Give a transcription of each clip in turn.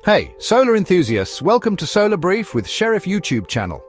Hey, solar enthusiasts, welcome to Solar Brief with Sheriff YouTube channel.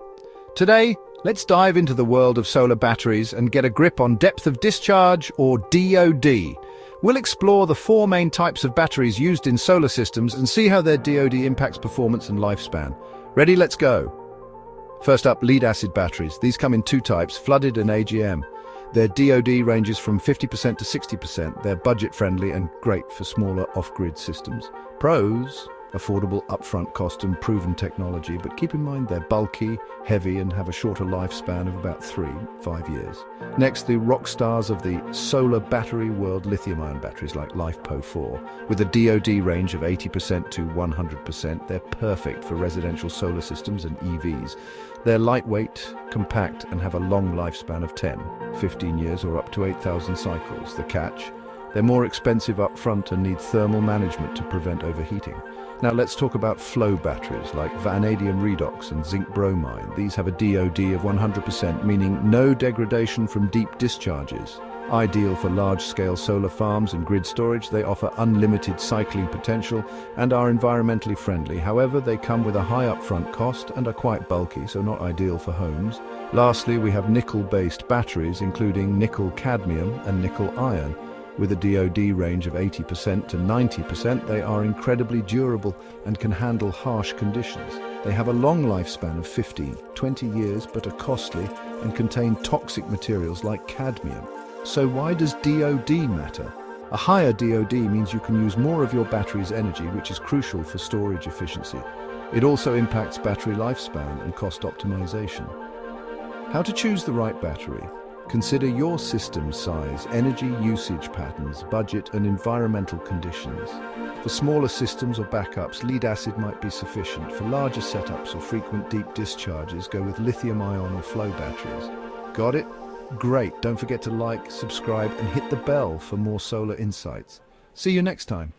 Today, let's dive into the world of solar batteries and get a grip on depth of discharge, or DOD. We'll explore the four main types of batteries used in solar systems and see how their DOD impacts performance and lifespan. Ready? Let's go. First up, lead-acid batteries. These come in two types, flooded and AGM. Their DOD ranges from 50% to 60%. They're budget-friendly and great for smaller off-grid systems. Pros: affordable upfront cost and proven technology, but keep in mind they're bulky, heavy, and have a shorter lifespan of about 3-5 years. Next, the rock stars of the solar battery world, lithium-ion batteries like LiFePO4. With a DOD range of 80% to 100%, they're perfect for residential solar systems and EVs. They're lightweight, compact, and have a long lifespan of 10-15 years or up to 8,000 cycles. The catch: they're more expensive up front and need thermal management to prevent overheating. Now let's talk about flow batteries like vanadium redox and zinc bromide. These have a DOD of 100%, meaning no degradation from deep discharges. Ideal for large-scale solar farms and grid storage, they offer unlimited cycling potential and are environmentally friendly. However, they come with a high upfront cost and are quite bulky, so not ideal for homes. Lastly, we have nickel-based batteries, including nickel-cadmium and nickel-iron. With a DOD range of 80% to 90%, they are incredibly durable and can handle harsh conditions. They have a long lifespan of 15-20 years, but are costly and contain toxic materials like cadmium. So why does DOD matter? A higher DOD means you can use more of your battery's energy, which is crucial for storage efficiency. It also impacts battery lifespan and cost optimization. How to choose the right battery? Consider your system size, energy usage patterns, budget, and environmental conditions. For smaller systems or backups, lead-acid might be sufficient. For larger setups or frequent deep discharges, go with lithium-ion or flow batteries. Got it? Great! Don't forget to like, subscribe, and hit the bell for more solar insights. See you next time.